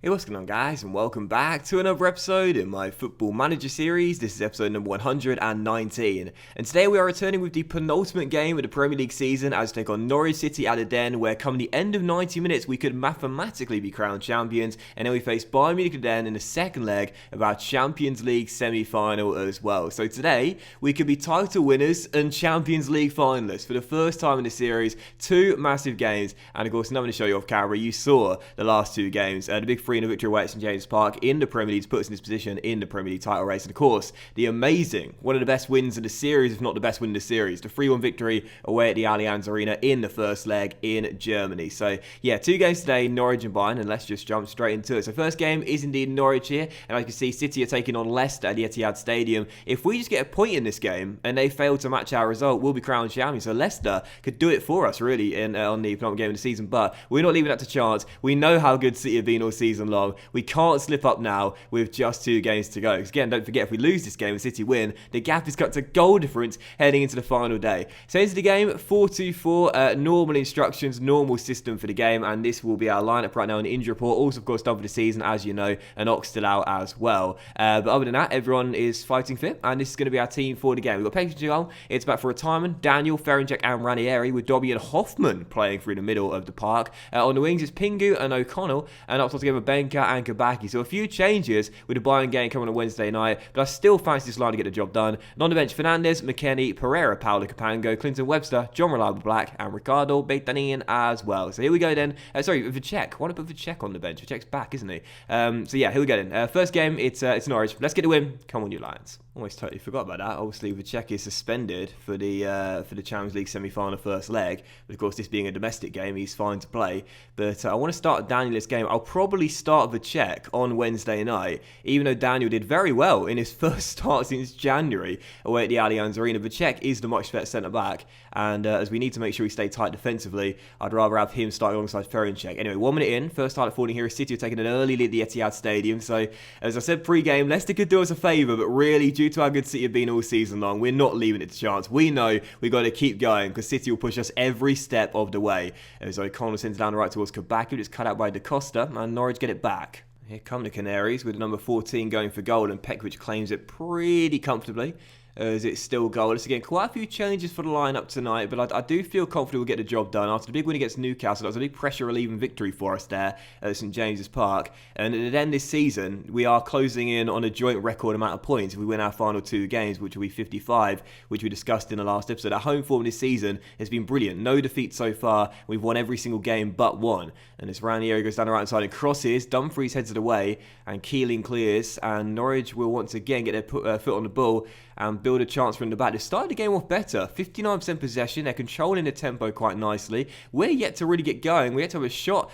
Hey, what's going on, guys, and welcome back to another episode in my Football Manager series. This is episode number 119, and today we are returning with the penultimate game of the Premier League season as we take on Norwich City at the Den, where come the end of 90 minutes we could mathematically be crowned champions, and then we face Bayern Munich at the Den in the second leg of our Champions League semi-final as well. So today we could be title winners and Champions League finalists for the first time in the series. Two massive games, and of course, nothing to show you off camera. You saw the last two games, the big 3-0 victory away at St James Park in the Premier League puts us in this position in the Premier League title race. And of course, the amazing, one of the best wins of the series, if not the best win of the series, the 3-1 victory away at the Allianz Arena in the first leg in Germany. So yeah, two games today, Norwich and Bayern, and let's just jump straight into it. So first game is indeed Norwich here, and as you can see, City are taking on Leicester at the Etihad Stadium. If we just get a point in this game and they fail to match our result, we'll be crowned champions. So Leicester could do it for us really on the penultimate game of the season, but we're not leaving that to chance. We know how good City have been all season long. We can't slip up now with just two games to go. Because again, don't forget, if we lose this game and City win, the gap is cut to goal difference heading into the final day. So into the game, 4-2-4, normal instructions, normal system for the game, and this will be our lineup right now in the injury report. Also, of course, done for the season, as you know, and Ox still out as well. But other than that, everyone is fighting fit, and this is going to be our team for the game. We've got Page to goal. It's back for retirement. Daniel, Ferencek, and Ranieri, with Dobby and Hoffman playing through the middle of the park. On the wings, it's Pingu and O'Connell, and up top together Benka and Kabaki. So a few changes with the Bayern game coming on Wednesday night, but I still fancy this line to get the job done. And on the bench, Fernandes, McKennie, Pereira, Paolo Capango, Clinton Webster, John Reliable Black, and Ricardo Beitanian as well. So here we go then. Sorry, Vacek. Why not put Vacek on the bench? Vacek's back, isn't he? So yeah, here we go then. First game, it's Norwich. Let's get the win. Come on, you Lions. Almost totally forgot about that. Obviously, Vacek is suspended for the Champions League semi-final first leg. But of course, this being a domestic game, he's fine to play. But I want to start Daniel this game. I'll probably start Vacek on Wednesday night, even though Daniel did very well in his first start since January away at the Allianz Arena. Vacek is the much better centre-back, and as we need to make sure we stay tight defensively, I'd rather have him start alongside Ferencek. Anyway, 1 minute in, first highlight falling here is City are taking an early lead at the Etihad Stadium. So, as I said pre-game, Leicester could do us a favour, but really, due to how good City have been all season long, we're not leaving it to chance. We know we've got to keep going, because City will push us every step of the way. As O'Connell sends down the right towards Kabak, it's cut out by Da Costa, and Norwich get it back. Here come the Canaries with number 14 going for goal, and Pekovic claims it pretty comfortably. As it's still goalless. Again, quite a few changes for the lineup tonight, but I do feel confident we'll get the job done. After the big win against Newcastle, that was a big pressure-relieving victory for us there at St James's Park. And at the end this season, we are closing in on a joint record amount of points if we win our final two games, which will be 55, which we discussed in the last episode. Our home form this season has been brilliant. No defeats so far. We've won every single game but one. And as Ranieri goes down the right side and crosses, Dumfries heads it away, and Keeling clears, and Norwich will once again get their foot on the ball and build a chance from the back. They started the game off better. 59% possession. They're controlling the tempo quite nicely. We're yet to really get going. We're yet to have a shot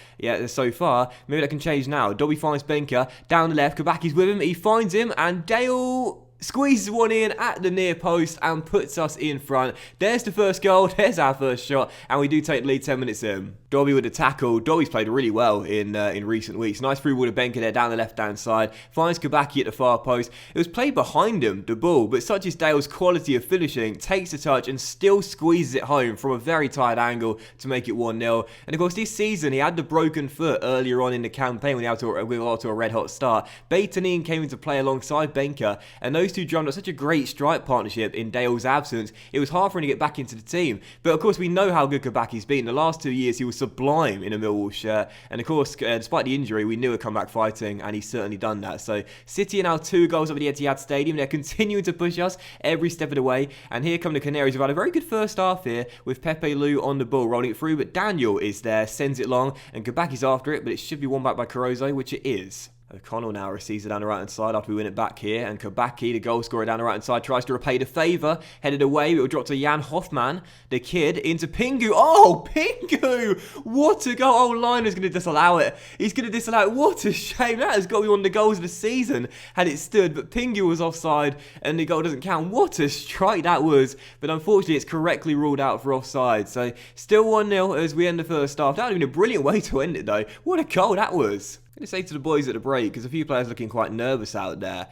so far. Maybe that can change now. Dobby finds Benka. Down the left. Kabaki's with him. He finds him. And Dale squeezes one in at the near post and puts us in front. There's the first goal. There's our first shot. And we do take the lead 10 minutes in. Dobby with the tackle. Dobby's played really well in recent weeks. Nice through with a Benka there down the left-hand side. Finds Kabaki at the far post. It was played behind him, the ball, but such is Dale's quality of finishing, takes the touch and still squeezes it home from a very tight angle to make it 1-0. And of course, this season, he had the broken foot earlier on in the campaign when he got to a red-hot start. Beitanian came into play alongside Benka, and those two drummed up such a great strike partnership in Dale's absence. It was hard for him to get back into the team. But of course, we know how good Kabaki's been. The last 2 years, he was sublime in a Millwall shirt, and of course, despite the injury, we knew he'd come back fighting, and he's certainly done that. So City are now 2 goals up at the Etihad Stadium. They're continuing to push us every step of the way, and here come the Canaries. We've had a very good first half here with Pepe Lu on the ball rolling it through, but Daniel is there, sends it long, and Kabaki's after it, but it should be won back by Carozo, which it is. O'Connell now receives it down the right-hand side after we win it back here. And Kabaki, the goal scorer down the right-hand side, tries to repay the favour. Headed away. It will drop to Jan Hoffman, the kid, into Pingu. Oh, Pingu! What a goal. Oh, Liner's going to disallow it. He's going to disallow it. What a shame. That has got to be one of the goals of the season had it stood. But Pingu was offside and the goal doesn't count. What a strike that was. But unfortunately, it's correctly ruled out for offside. So still 1-0 as we end the first half. That would have been a brilliant way to end it, though. What a goal that was. to say to the boys at the break, because a few players looking quite nervous out there,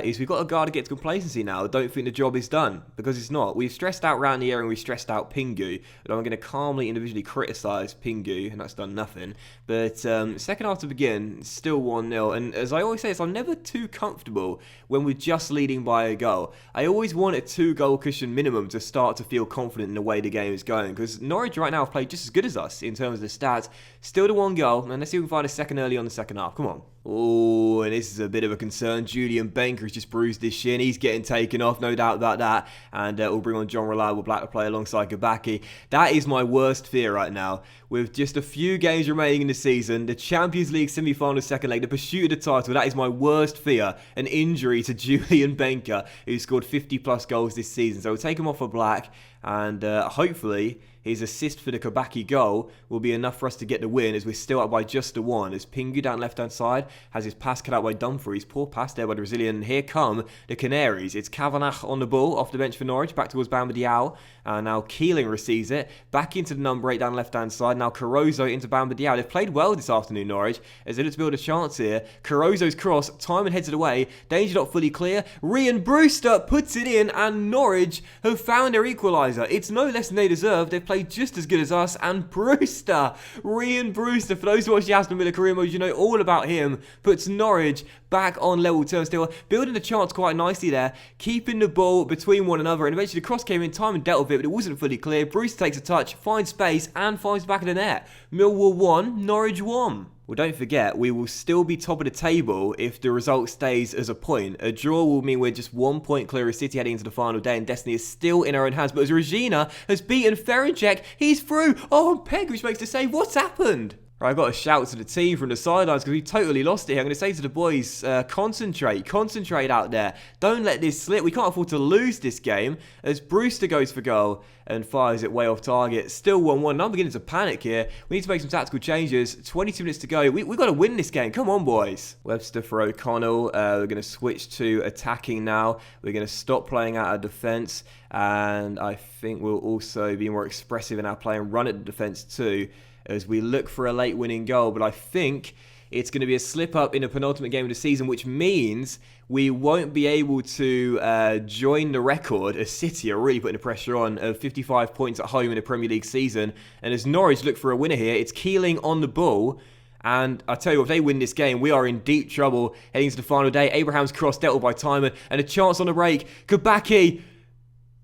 is we've got to guard against complacency now. I don't think the job is done, because it's not. We've stressed out Ranieri and we've stressed out Pingu, but I'm going to calmly individually criticise Pingu, and that's done nothing. But second half to begin, still 1-0, and as I always say, I'm never too comfortable when we're just leading by a goal. I always want a 2-goal cushion minimum to start to feel confident in the way the game is going, because Norwich right now have played just as good as us in terms of the stats. Still the 1 goal, and let's see if we can find a second early on the second half. Come on. Oh, and this is a bit of a concern. Julian Benker has just bruised his shin. He's getting taken off, no doubt about that. And we'll bring on John Reliable Black to play alongside Gabaki. That is my worst fear right now. With just a few games remaining in the season, the Champions League semi-final second leg, the pursuit of the title, that is my worst fear. An injury to Julian Benker, who scored 50-plus goals this season. So we'll take him off for Black, and hopefully his assist for the Kabaki goal will be enough for us to get the win, as we're still up by just the 1. As Pingu down left-hand side has his pass cut out by Dumfries. Poor pass there by the Brazilian. And here come the Canaries. It's Kavanagh on the ball, off the bench for Norwich, back towards Bamba Diao. And now Keeling receives it, back into the number 8 down left-hand side. Now Caruso into Bamba Diao. They've played well this afternoon, Norwich, as they look to build a chance here. Caruso's cross, Timon heads it away. Danger not fully clear. Ryan Brewster puts it in, and Norwich have found their equaliser. It's no less than they deserve. They've played just as good as us, and Brewster, Ryan Brewster, for those who watch the Aston Villa career mode, you know all about him, puts Norwich back on level terms. They were building the chance quite nicely there, keeping the ball between one another, and eventually the cross came in, time and dealt with it, but it wasn't fully clear. Brewster takes a touch, finds space, and finds the back of the net. Millwall 1, Norwich 1. Well, don't forget, we will still be top of the table if the result stays as a point. A draw will mean we're just 1 point clear of City heading into the final day, and destiny is still in our own hands. But as Regina has beaten Ferencek, he's through. Oh, and Pegridge makes the save. What's happened? Right, I've got to shout to the team from the sidelines because we totally lost it here. I'm going to say to the boys, concentrate out there. Don't let this slip. We can't afford to lose this game, as Brewster goes for goal and fires it way off target. Still 1-1. And I'm beginning to panic here. We need to make some tactical changes. 22 minutes to go. We've got to win this game. Come on, boys. Webster for O'Connell. We're going to switch to attacking now. We're going to stop playing out of defence. And I think we'll also be more expressive in our play and run at the defence too, as we look for a late winning goal. But I think it's going to be a slip up in the penultimate game of the season, which means we won't be able to join the record, as City are really putting the pressure on, of 55 points at home in the Premier League season. And as Norwich look for a winner here, it's Keeling on the ball. And I tell you what, if they win this game, we are in deep trouble heading to the final day. Abraham's cross dealt with by Timon, and a chance on the break. Kabaki,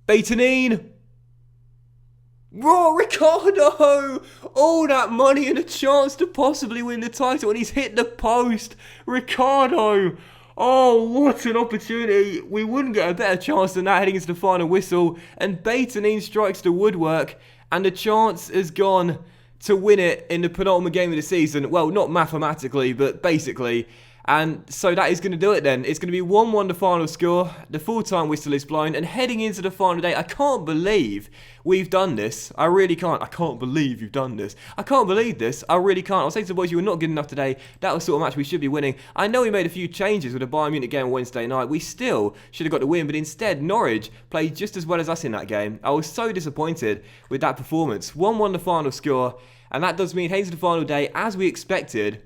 Beitanine. Raw Ricardo! All that money and a chance to possibly win the title, and he's hit the post. Ricardo! Oh, what an opportunity. We wouldn't get a better chance than that heading into the final whistle. And Beitanine strikes the woodwork, and the chance has gone to win it in the penultimate game of the season. Well, not mathematically, but basically. And so that is going to do it then. It's going to be 1-1 the final score. The full-time whistle is blown. And heading into the final day, I can't believe we've done this. I really can't. I can't believe you've done this. I can't believe this. I really can't. I'll say to the boys, you were not good enough today. That was the sort of match we should be winning. I know we made a few changes with the Bayern Munich game on Wednesday night. We still should have got the win. But instead, Norwich played just as well as us in that game. I was so disappointed with that performance. 1-1 the final score. And that does mean heading to the final day, as we expected,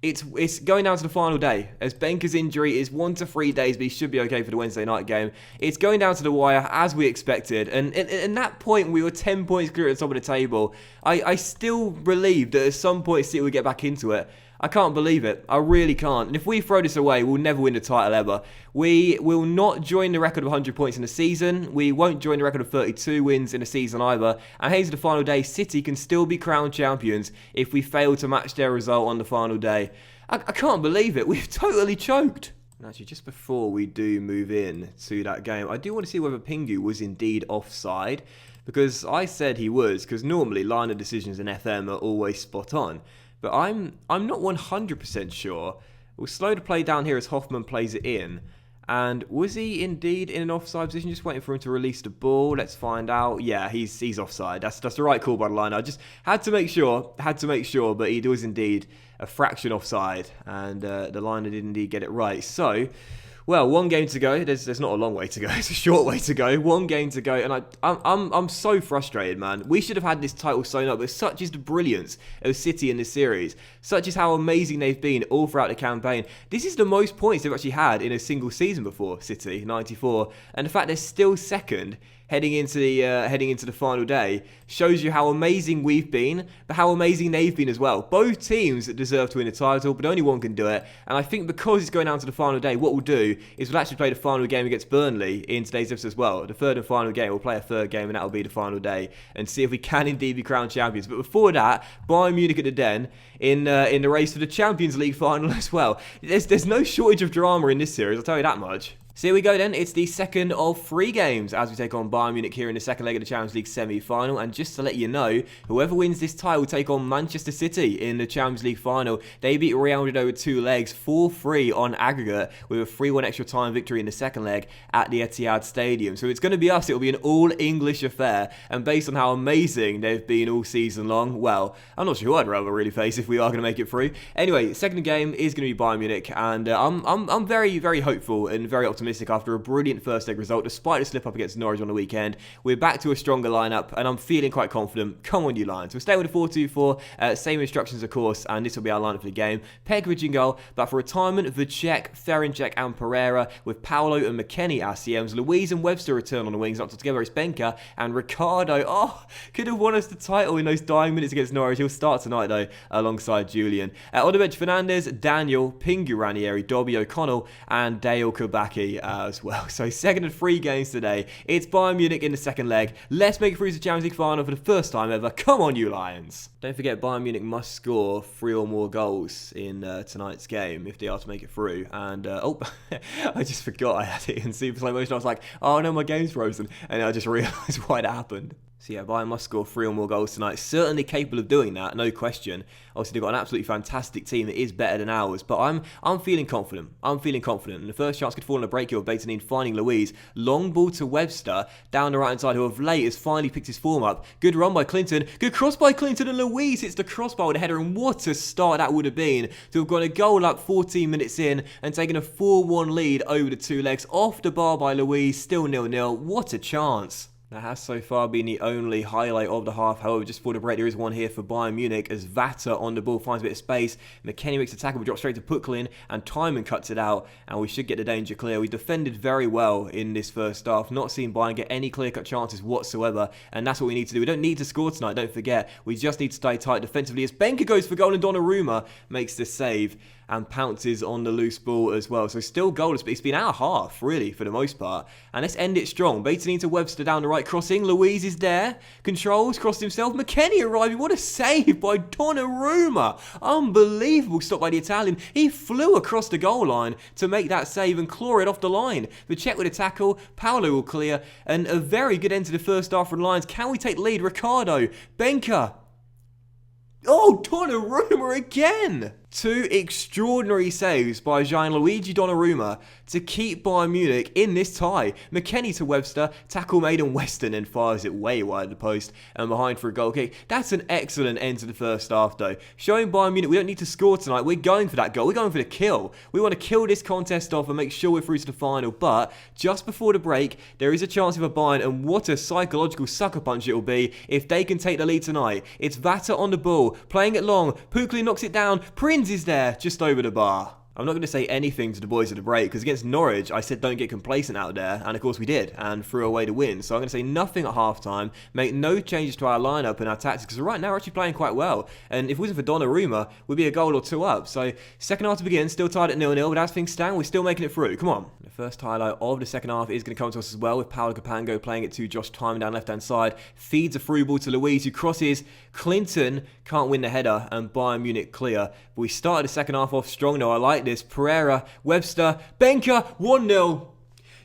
It's going down to the final day, as Benker's injury is 1 to 3 days, but he should be okay for the Wednesday night game. It's going down to the wire, as we expected, and at that point, we were 10 points clear at the top of the table. I still believe that at some point, City will get back into it. I can't believe it. I really can't. And if we throw this away, we'll never win the title ever. We will not join the record of 100 points in the season. We won't join the record of 32 wins in a season either. And heading to the final day, City can still be crowned champions if we fail to match their result on the final day. I can't believe it. We've totally choked. And actually, just before we do move in to that game, I do want to see whether Pingu was indeed offside, because I said he was, because normally line of decisions in FM are always spot on. But I'm not 100% sure. We'll slow the play down here as Hoffman plays it in. And was he indeed in an offside position? Just waiting for him to release the ball. Let's find out. Yeah, he's offside. That's the right call by the line. I just had to make sure, but he was indeed a fraction offside. And the liner did indeed get it right. So, Well, one game to go. There's not a long way to go. It's a short way to go. One game to go, and I'm so frustrated, man. We should have had this title sewn up, but such is the brilliance of City in this series. Such is how amazing they've been all throughout the campaign. This is the most points they've actually had in a single season before, City, 94, and the fact they're still second heading into the final day shows you how amazing we've been, but how amazing they've been as well. Both teams deserve to win the title, but only one can do it. And I think because it's going down to the final day, what we'll do is we'll actually play the final game against Burnley in today's episode as well. The third and final game, we'll play a third game, and that'll be the final day, and see if we can indeed be crowned champions. But before that, Bayern Munich at the Den in the race for the Champions League final as well. There's no shortage of drama in this series, I'll tell you that much. So here we go then, it's the second of 3 games as we take on Bayern Munich here in the second leg of the Champions League semi-final, and just to let you know, whoever wins this tie will take on Manchester City in the Champions League final. They beat Real Madrid over 2 legs, 4-3 on aggregate, with a 3-1 extra time victory in the second leg at the Etihad Stadium. So it's going to be us, it'll be an all-English affair, and based on how amazing they've been all season long, well, I'm not sure who I'd rather really face if we are going to make it through. Anyway, second game is going to be Bayern Munich, and I'm very, very hopeful and very optimistic after a brilliant first leg result, despite the slip up against Norwich on the weekend. We're back to a stronger lineup, and I'm feeling quite confident. Come on, you Lions. We'll stay with a 4-2-4, same instructions, of course, and this will be our lineup for the game. Pekovic in goal, but for retirement, Vacek, Ferencek, and Pereira, with Paolo and McKennie as CMs. Louise and Webster return on the wings. Up together, it's Benka and Ricardo. Oh, could have won us the title in those dying minutes against Norwich. He'll start tonight, though, alongside Julian. On the bench, Fernandes, Daniel, Pingu Ranieri, Dobby O'Connell, and Dale Kabaki as well. So second of 3 games today. It's Bayern Munich in the second leg. Let's make it through to the Champions League final for the first time ever. Come on, you Lions. Don't forget, Bayern Munich must score 3 or more goals in tonight's game if they are to make it through. And, I just forgot I had it in super slow motion. I was like, oh no, my game's frozen. And I just realised why that happened. So yeah, Bayern must score 3 or more goals tonight. Certainly capable of doing that, no question. Obviously, they've got an absolutely fantastic team that is better than ours. But I'm feeling confident. I'm feeling confident. And the first chance could fall on a break here with Betanin finding Louise. Long ball to Webster down the right-hand side, who of late has finally picked his form up. Good run by Clinton. Good cross by Clinton, and Louise hits the crossbar with a header. And what a start that would have been to have got a goal up 14 minutes in and taken a 4-1 lead over the 2 legs. Off the bar by Louise, still 0-0. What a chance. That has so far been the only highlight of the half. However, just for the break, there is one here for Bayern Munich as Vata on the ball finds a bit of space. McKennie makes a tackle, but drops straight to Puklin, and Timon cuts it out, and we should get the danger clear. We defended very well in this first half, not seeing Bayern get any clear-cut chances whatsoever, and that's what we need to do. We don't need to score tonight, don't forget. We just need to stay tight defensively as Benka goes for goal, and Donnarumma makes the save and pounces on the loose ball as well. So still goalless, but it's been our half, really, for the most part. And let's end it strong. Betanin to Webster down the right, crossing. Louise is there. Controls, crossed himself. McKennie arriving. What a save by Donnarumma. Unbelievable stop by the Italian. He flew across the goal line to make that save and claw it off the line. The check with a tackle. Paolo will clear. And a very good end to the first half for the Lions. Can we take the lead? Ricardo. Benka. Oh, Donnarumma again! 2 extraordinary saves by Gianluigi Donnarumma to keep Bayern Munich in this tie. McKennie to Webster, tackle made on Weston and fires it way wide of the post and behind for a goal kick. That's an excellent end to the first half though. Showing Bayern Munich we don't need to score tonight. We're going for that goal. We're going for the kill. We want to kill this contest off and make sure we're through to the final. But just before the break, there is a chance for Bayern, and what a psychological sucker punch it will be if they can take the lead tonight. It's Vata on the ball, playing it long. Puklin knocks it down. Prinz is there, just over the bar. I'm not going to say anything to the boys at the break, because against Norwich, I said don't get complacent out there, and of course we did, and threw away the win. So I'm going to say nothing at halftime, make no changes to our lineup and our tactics, because right now we're actually playing quite well. And if it wasn't for Donnarumma, we'd be a goal or 2 up. So second half to begin, still tied at 0-0, but as things stand, we're still making it through. Come on. The first highlight of the second half is going to come to us as well, with Paolo Capango playing it to Josh Timon down left-hand side, feeds a through ball to Louise, who crosses. Clinton can't win the header, and Bayern Munich clear. But we started the second half off strong though. I like this. Pereira, Webster, Benka, 1-0.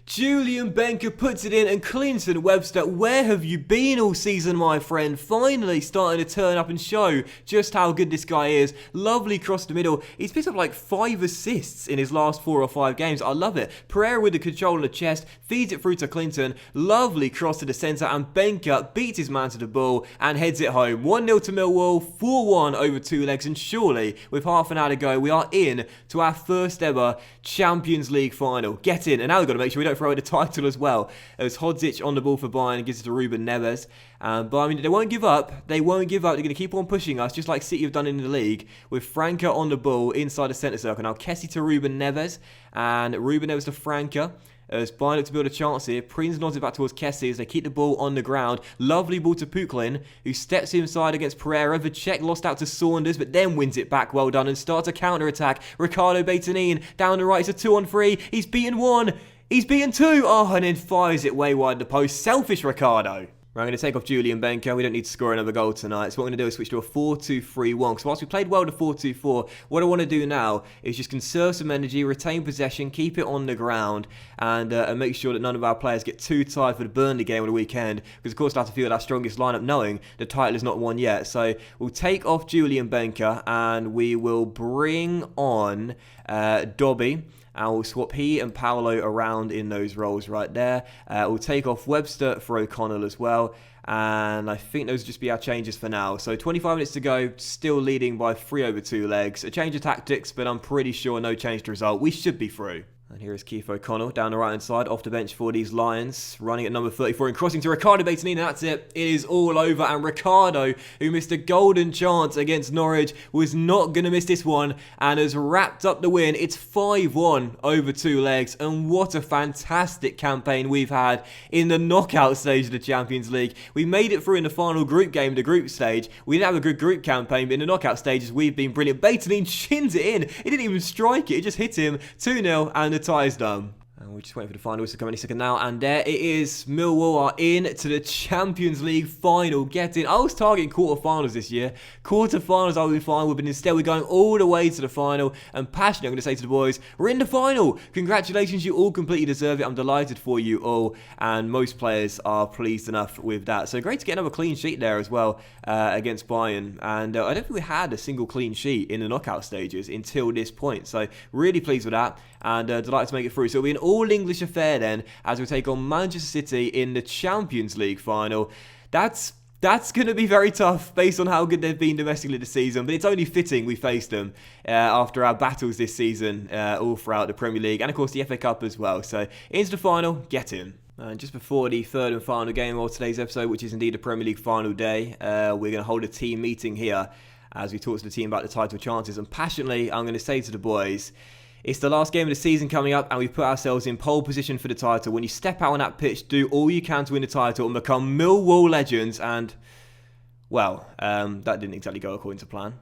Julian Benker puts it in, and Clinton Webster, where have you been all season, my friend? Finally starting to turn up and show just how good this guy is. Lovely cross the middle. He's picked up like 5 assists in his last 4 or 5 games. I love it. Pereira with the control on the chest, feeds it through to Clinton. Lovely cross to the centre, and Benker beats his man to the ball and heads it home. 1-0 to Millwall, 4-1 over 2 legs, and surely with half an hour to go, we are in to our first ever Champions League final. Get in, and now we've got to make sure we don't throw away the title as well. As Hodzic on the ball for Bayern gives it to Ruben Neves. But I mean, they won't give up. They won't give up. They're going to keep on pushing us, just like City have done in the league, with Franca on the ball inside the centre circle. Now Kessie to Ruben Neves, and Ruben Neves to Franca. As Bayern look to build a chance here, Prince nods it back towards Kessie as they keep the ball on the ground. Lovely ball to Puklin, who steps inside against Pereira. The check lost out to Saunders, but then wins it back well done and starts a counter-attack. Ricardo Beitanin down the right, it's a 2-on-3. He's beaten 1. He's beaten 2. Oh, and then fires it way wide the post. Selfish Ricardo. Right, I'm going to take off Julian Benker. We don't need to score another goal tonight. So what I'm going to do is switch to a 4-2-3-1. Because whilst we played well to 4-2-4, what I want to do now is just conserve some energy, retain possession, keep it on the ground, and make sure that none of our players get too tired for the Burnley game on the weekend. Because, of course, we'll have to field our strongest lineup knowing the title is not won yet. So we'll take off Julian Benker and we will bring on Dobby. And we'll swap he and Paolo around in those roles right there. We'll take off Webster for O'Connell as well. And I think those will just be our changes for now. So 25 minutes to go, still leading by 3 over 2 legs. A change of tactics, but I'm pretty sure no change to result. We should be through. And here is Keith O'Connell down the right-hand side, off the bench for these Lions. Running at number 34 and crossing to Ricardo Beitanin, and that's it. It is all over, and Ricardo, who missed a golden chance against Norwich, was not going to miss this one, and has wrapped up the win. It's 5-1 over 2 legs, and what a fantastic campaign we've had in the knockout stage of the Champions League. We made it through in the final group game, the group stage. We didn't have a good group campaign, but in the knockout stages, we've been brilliant. Beitanin shins it in. He didn't even strike it. It just hit him. 2-0, and the tie's done. And we're just waiting for the final to come any second now. And there it is. Millwall are in to the Champions League final. Get in. I was targeting quarterfinals this year. Quarterfinals I would be fine with, but instead we're going all the way to the final. And passionately, I'm going to say to the boys, we're in the final. Congratulations, you all completely deserve it. I'm delighted for you all. And most players are pleased enough with that. So great to get another clean sheet there as well against Bayern. And I don't think we had a single clean sheet in the knockout stages until this point. So really pleased with that. And delighted to make it through. So it'll be an all-English affair then, as we take on Manchester City in the Champions League final. That's going to be very tough based on how good they've been domestically this season, but it's only fitting we faced them after our battles this season all throughout the Premier League and of course the FA Cup as well. So into the final, get in. And just before the third and final game of today's episode, which is indeed the Premier League final day, we're going to hold a team meeting here as we talk to the team about the title chances. And passionately, I'm going to say to the boys, it's the last game of the season coming up, and we've put ourselves in pole position for the title. When you step out on that pitch, do all you can to win the title and become Millwall legends. And, well, that didn't exactly go according to plan.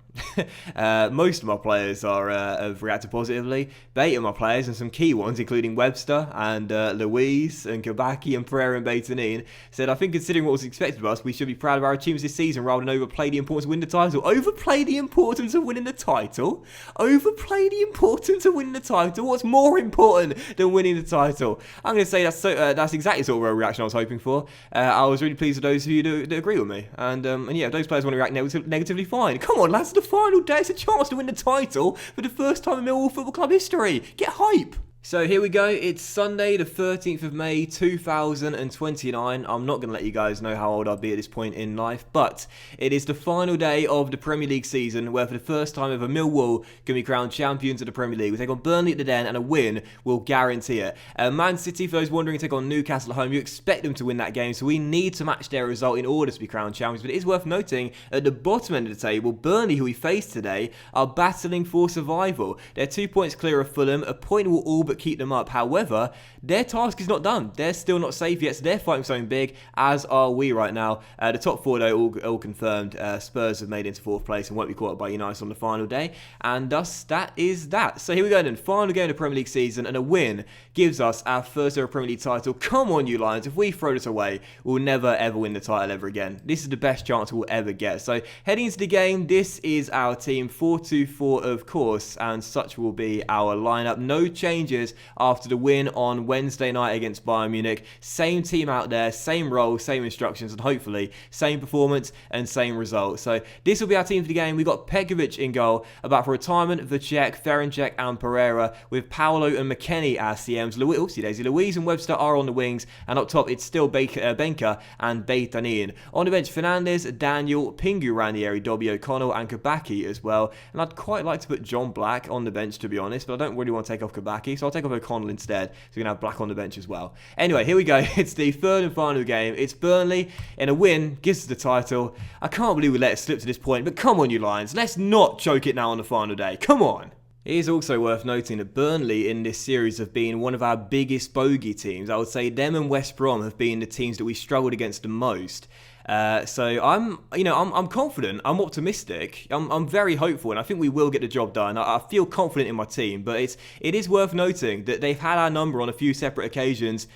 Most of my players have reacted positively. 8 of my players, and some key ones, including Webster and Louise and Kabaki and Pereira and Beitanin, said, I think considering what was expected of us, we should be proud of our achievements this season rather than overplay the importance of winning the title. Overplay the importance of winning the title? Overplay the importance of winning the title? What's more important than winning the title? I'm going to say that's exactly the sort of reaction I was hoping for. I was really pleased with those who do agree with me. And yeah, if those players want to react negatively, fine. Come on, lads, the final day, it's a chance to win the title for the first time in Millwall Football Club history. Get hype! So here we go, it's Sunday the 13th of May 2029. I'm not going to let you guys know how old I'll be at this point in life, but it is the final day of the Premier League season where for the first time ever Millwall can be crowned champions of the Premier League. We take on Burnley at the Den and a win will guarantee it. Man City, for those wondering, take on Newcastle at home. You expect them to win that game, so we need to match their result in order to be crowned champions, but it is worth noting at the bottom end of the table, Burnley, who we face today, are battling for survival. They're 2 points clear of Fulham, a point will all but keep them up. However, their task is not done. They're still not safe yet, so they're fighting something big, as are we right now. The top 4, though, all confirmed. Spurs have made it into 4th place and won't be caught up by United on the final day, and thus that is that. So here we go then, final game of the Premier League season, and a win gives us our first ever Premier League title. Come on, you Lions, if we throw this away, we'll never ever win the title ever again. This is the best chance we'll ever get. So heading into the game, this is our team, 4-2-4 of course, and such will be our lineup. No changes Fernandes after the win on Wednesday night against Bayern Munich. Same team out there, same role, same instructions, and hopefully same performance and same result. So this will be our team for the game. We got Pekovic in goal, about for retirement, Vacek, Ferencek and Pereira, with Paolo and McKennie as CMs. Louise and Webster are on the wings, and up top it's still Benka and Beitanin. On the bench, Fernandes, Daniel, Pingu, Ranieri, Dobby O'Connell and Kabaki as well. And I'd quite like to put John Black on the bench, to be honest, but I don't really want to take off Kabaki, so I'll take off O'Connell instead. So we're going to have Black on the bench as well. Anyway, here we go. It's the third and final game. It's Burnley, and a win gives us the title. I can't believe we let it slip to this point, but come on, you Lions. Let's not choke it now on the final day. Come on. It is also worth noting that Burnley in this series have been one of our biggest bogey teams. I would say them and West Brom have been the teams that we struggled against the most. So I'm confident, I'm optimistic, I'm very hopeful, and I think we will get the job done. I feel confident in my team, but it is worth noting that they've had our number on a few separate occasions.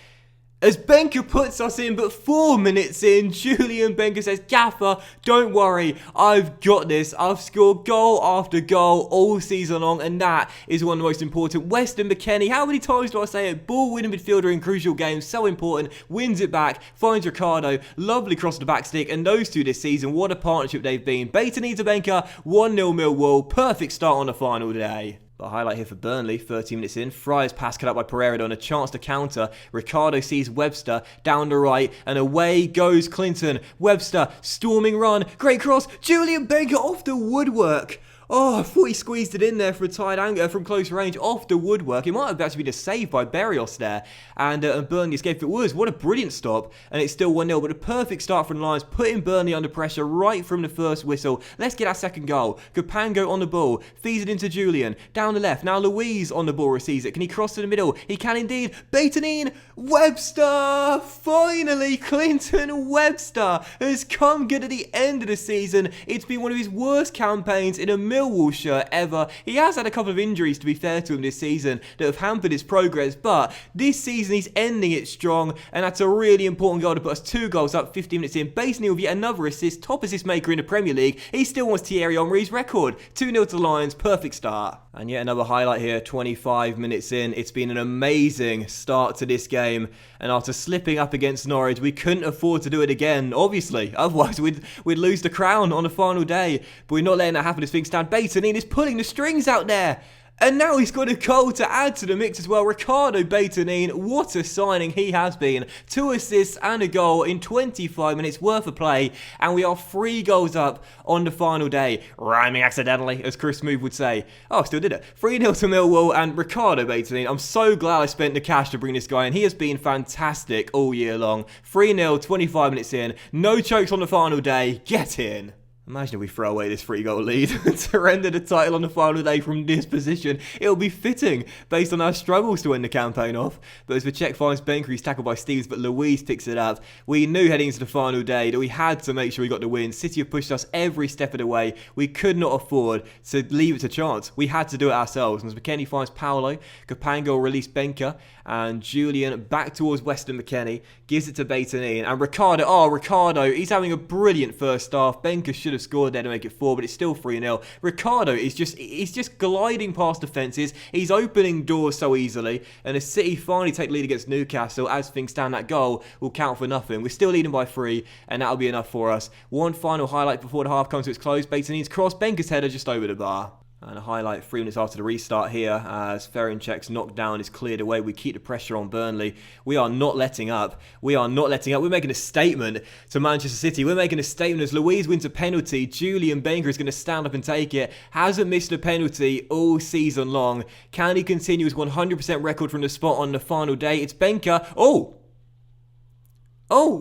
As Benka puts us in, but 4 minutes in, Julian Benka says, "Gaffer, don't worry, I've got this. I've scored goal after goal all season long, and that is one of the most important." Weston McKennie, how many times do I say it? Ball-winning midfielder in crucial games, so important, wins it back, finds Ricardo, lovely cross the back stick, and those two this season, what a partnership they've been. Beitanin to Benka, 1-0 Millwall, perfect start on the final day. The highlight here for Burnley, 13 minutes in, Fry's pass cut out by Pereira and a chance to counter. Ricardo sees Webster down the right, and away goes Clinton. Webster, storming run, great cross, Julian Benka off the woodwork. Oh, I thought he squeezed it in there for a tight angle from close range, off the woodwork. It might have actually been a save by Berrios there, and Burnley escaped. It was. What a brilliant stop, and it's still 1-0, but a perfect start from the Lions, putting Burnley under pressure right from the first whistle. Let's get our second goal. Capango on the ball, feeds it into Julian, down the left. Now Louise on the ball receives it. Can he cross to the middle? He can indeed. Beitanin, Webster! Finally, Clinton Webster has come good at the end of the season. It's been one of his worst campaigns in a Millwall shirt ever. He has had a couple of injuries, to be fair to him, this season that have hampered his progress, but this season he's ending it strong, and that's a really important goal to put us 2 goals up 15 minutes in. Beitanin with yet another assist, top assist maker in the Premier League. He still wants Thierry Henry's record. 2-0 to the Lions, perfect start. And yet another highlight here, 25 minutes in. It's been an amazing start to this game, and after slipping up against Norwich, we couldn't afford to do it again, obviously. Otherwise, we'd lose the crown on the final day. But we're not letting that happen as things stand. Beitanin is pulling the strings out there. And now he's got a goal to add to the mix as well. Ricardo Beitanin, what a signing he has been. 2 assists and a goal in 25 minutes worth of play. And we are 3 goals up on the final day. Rhyming accidentally, as Chris Smoove would say. Oh, still did it. 3-0 to Millwall and Ricardo Beitanin. I'm so glad I spent the cash to bring this guy in. He has been fantastic all year long. 3-0, 25 minutes in. No chokes on the final day. Get in. Imagine if we throw away this 3-goal lead to render the title on the final day from this position. It'll be fitting, based on our struggles to end the campaign off. But as Vacek finds Benker, he's tackled by Steves, but Louise picks it up. We knew heading into the final day that we had to make sure we got the win. City have pushed us every step of the way. We could not afford to leave it to chance. We had to do it ourselves. And as McKennie finds Paolo, Capango will release Benker, and Julian back towards Weston McKennie, gives it to Beitanin, and Ricardo, he's having a brilliant first half. Benker should have scored there to make it 4, but it's still 3-0. Ricardo is just gliding past defences. He's opening doors so easily, and as City finally take the lead against Newcastle, as things stand, that goal will count for nothing. We're still leading by 3, and that'll be enough for us. One final highlight before the half comes to its close. Beitanin's cross, Benker's header just over the bar. And a highlight 3 minutes after the restart here, as Ferencek's knockdown is cleared away. We keep the pressure on Burnley. We are not letting up. We're making a statement to Manchester City. We're making a statement as Louise wins a penalty. Julian Benker is going to stand up and take it. Hasn't missed a penalty all season long. Can he continue his 100% record from the spot on the final day? It's Benker.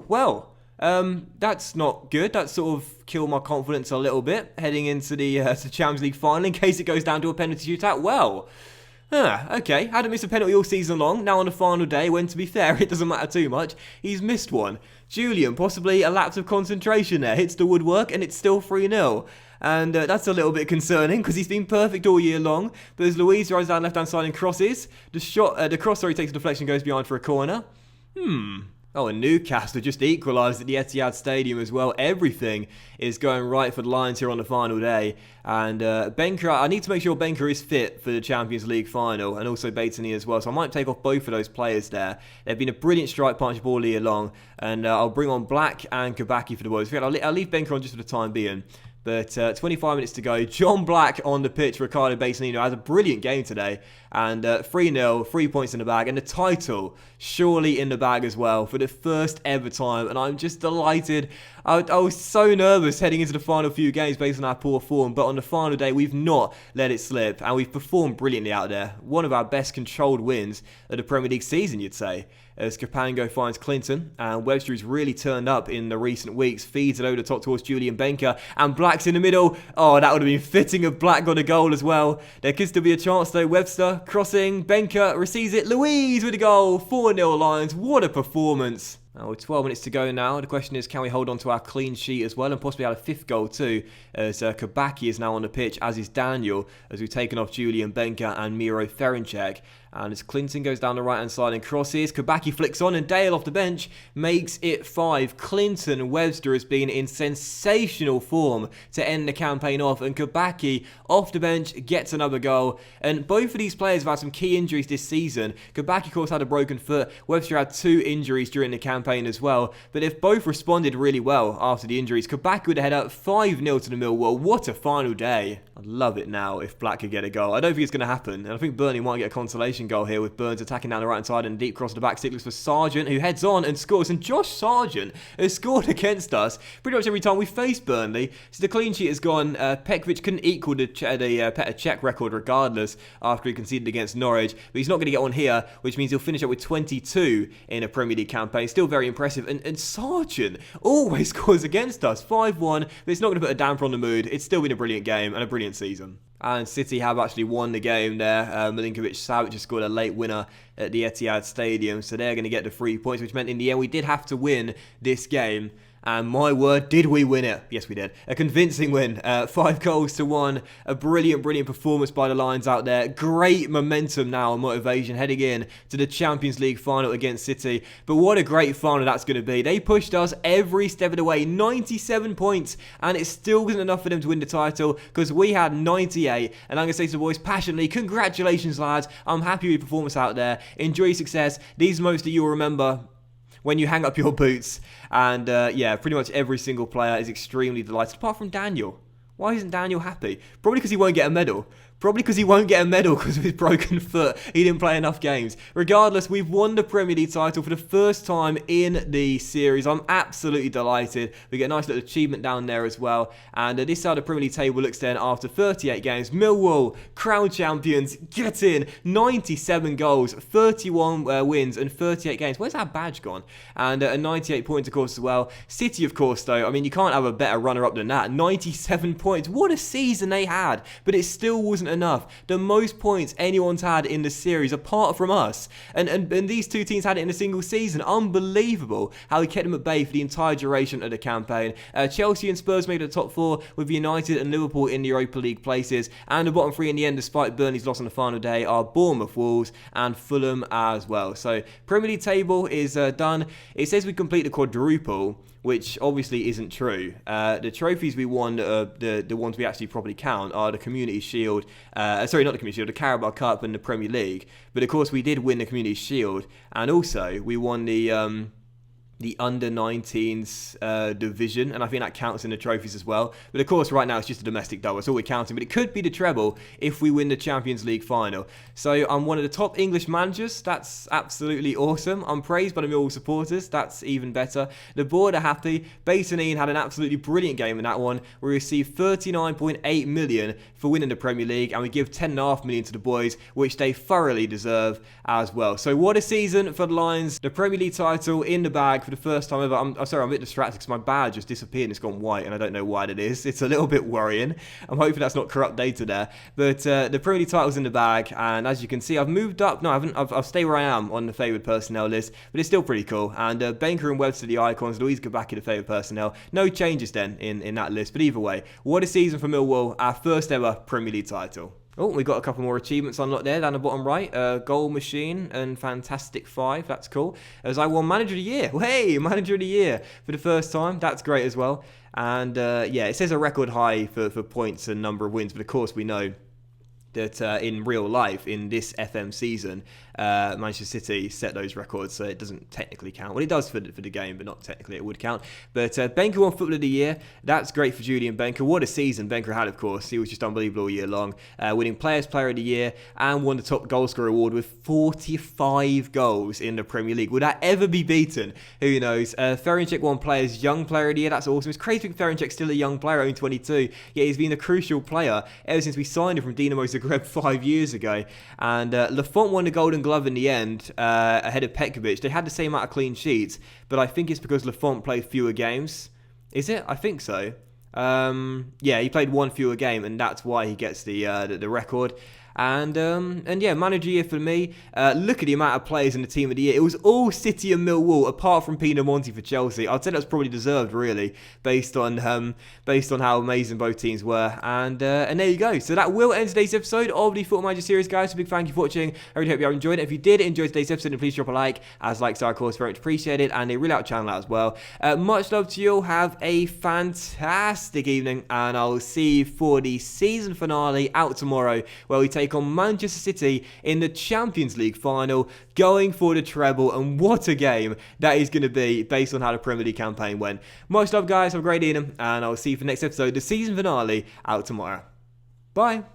Well. That's not good. That sort of killed my confidence a little bit heading into the Champions League final in case it goes down to a penalty shootout. Well, okay, hadn't missed a penalty all season long. Now on the final day, when to be fair, it doesn't matter too much, he's missed one. Julian, possibly a lapse of concentration there, hits the woodwork and it's still 3-0. And that's a little bit concerning because he's been perfect all year long. But as Louise runs down left-hand side and crosses, the cross takes a deflection, goes behind for a corner. Oh, and Newcastle just equalised at the Etihad Stadium as well. Everything is going right for the Lions here on the final day. And Benker, I need to make sure Benker is fit for the Champions League final, and also Baitani as well. So I might take off both of those players there. They've been a brilliant strike partnership all year long. And I'll bring on Black and Kabaki for the boys. I'll leave Benker on just for the time being. But 25 minutes to go. John Black on the pitch. Ricardo Basanino has a brilliant game today. And 3-0, 3 points in the bag. And the title surely in the bag as well for the first ever time. And I'm just delighted. I was so nervous heading into the final few games based on our poor form. But on the final day, we've not let it slip. And we've performed brilliantly out there. One of our best controlled wins of the Premier League season, you'd say. As Capango finds Clinton, and Webster has really turned up in the recent weeks, feeds it over the top towards Julian Benker, and Black's in the middle. Oh, that would have been fitting if Black got a goal as well. There could still be a chance though. Webster crossing, Benker receives it, Louise with a goal, 4-0 Lions. What a performance. With 12 minutes to go now, the question is, can we hold on to our clean sheet as well and possibly add a fifth goal too, as Kabaki is now on the pitch, as is Daniel, as we've taken off Julian Benker and Miro Ferencek. And as Clinton goes down the right-hand side and crosses, Kabaki flicks on and Dale off the bench makes it 5. Clinton Webster has been in sensational form to end the campaign off, and Kabaki off the bench gets another goal. And both of these players have had some key injuries this season. Kabaki, of course, had a broken foot. Webster had 2 injuries during the campaign as well. But they've both responded really well after the injuries. Kabaki would head up 5-0 to the Millwall. What a final day. I'd love it now if Black could get a goal. I don't think it's going to happen. And I think Burnley might get a consolation goal here with Burns attacking down the right-hand side and a deep cross to the back. Stick looks for Sargent, who heads on and scores. And Josh Sargent has scored against us pretty much every time we faced Burnley. So the clean sheet has gone. Pekovic couldn't equal the Petr Cech record regardless after he conceded against Norwich. But he's not going to get on here, which means he'll finish up with 22 in a Premier League campaign. Still very impressive. And Sargent always scores against us. 5-1, but it's not going to put a damper on the mood. It's still been a brilliant game and a brilliant season. And City have actually won the game there. Milinkovic-Savic just scored a late winner at the Etihad Stadium. So they're going to get the 3 points, which meant in the end we did have to win this game. And my word, did we win it? Yes, we did. A convincing win. 5-1. A brilliant, brilliant performance by the Lions out there. Great momentum now and motivation heading in to the Champions League final against City. But what a great final that's going to be. They pushed us every step of the way. 97 points. And it still wasn't enough for them to win the title because we had 98. And I'm going to say to the boys passionately, congratulations, lads. I'm happy with your performance out there. Enjoy your success. These moments that you'll remember when you hang up your boots. And yeah, pretty much every single player is extremely delighted, apart from Daniel. Why isn't Daniel happy? Probably because he won't get a medal. Probably because he won't get a medal because of his broken foot. He didn't play enough games. Regardless, we've won the Premier League title for the first time in the series. I'm absolutely delighted. We get a nice little achievement down there as well. And this side of the Premier League table looks then after 38 games. Millwall, crown champions, get in. 97 goals, 31 wins and 38 games. Where's our badge gone? And 98 points, of course, as well. City, of course, though. I mean, you can't have a better runner-up than that. 97 points. What a season they had. But it still wasn't enough. The most points anyone's had in the series apart from us. And these two teams had it in a single season. Unbelievable how he kept them at bay for the entire duration of the campaign. Chelsea and Spurs made it the top 4 with United and Liverpool in the Europa League places. And the bottom 3 in the end, despite Burnley's loss on the final day, are Bournemouth, Wolves and Fulham as well. So Premier League table is done. It says we complete the quadruple, which obviously isn't true. The trophies we won, the ones we actually probably count, are the Community Shield. Sorry, not the Community Shield, the Carabao Cup and the Premier League. But of course, we did win the Community Shield, and also we won the under-19s division, and I think that counts in the trophies as well. But of course, right now it's just a domestic double. That's all we're counting. But it could be the treble if we win the Champions League final. So I'm one of the top English managers. That's absolutely awesome. I'm praised by the Millwall supporters. That's even better. The board are happy. Basanin had an absolutely brilliant game in that one. We received 39.8 million for winning the Premier League, and we give 10.5 million to the boys, which they thoroughly deserve as well. So what a season for the Lions. The Premier League title in the bag for the first time ever. I'm sorry, I'm a bit distracted because my badge just disappeared and it's gone white, and I don't know why that is. It's a little bit worrying. I'm hoping that's not corrupt data there. But the Premier League title's in the bag, and as you can see, I've moved up. No, I haven't. I've stayed where I am on the favoured personnel list, but it's still pretty cool. And Benker and Webster, the icons, Louise Kabaki, the favoured personnel. No changes then in that list. But either way, what a season for Millwall. Our first ever Premier League title. Oh, we got a couple more achievements unlocked there down the bottom right. Goal machine and Fantastic 5. That's cool. As I won Manager of the Year. Hey, Manager of the Year for the first time. That's great as well. And yeah, it says a record high for points and number of wins. But of course, we know that in real life, in this FM season, Manchester City set those records, so it doesn't technically count. Well, it does for the game, but not technically it would count. But Benker won Footballer of the Year. That's great for Julian Benker. What a season Benker had, of course. He was just unbelievable all year long. Winning Player of the Year and won the top goal scorer award with 45 goals in the Premier League. Would that ever be beaten? Who knows? Ferencik won Young Player of the Year. That's awesome. It's crazy that Ferencik's still a young player, only 22. Yet he's been a crucial player ever since we signed him from Dinamo Zagreb 5 years ago. And Lafont won the Golden Glove in the end, ahead of Petkovic. They had the same amount of clean sheets, but I think it's because Lafont played fewer games. Is it? I think so. Yeah, he played one fewer game, and that's why he gets the record. And yeah, Manager Year for me. Look at the amount of players in the Team of the Year. It was all City and Millwall, apart from Pinamonti for Chelsea. I'd say that's probably deserved, really, based on how amazing both teams were. And there you go. So that will end today's episode of the Football Manager series, guys. So big thank you for watching. I really hope you have enjoyed it. If you did enjoy today's episode, then please drop a like, as likes are, of course, very much appreciated, and they really help the channel out as well. Much love to you all. Have a fantastic evening, and I'll see you for the season finale out tomorrow, where we take on Manchester City in the Champions League final, going for the treble. And what a game that is going to be, based on how the Premier League campaign went. Much love, guys. Have a great evening, and I'll see you for the next episode, the season finale, out tomorrow. Bye.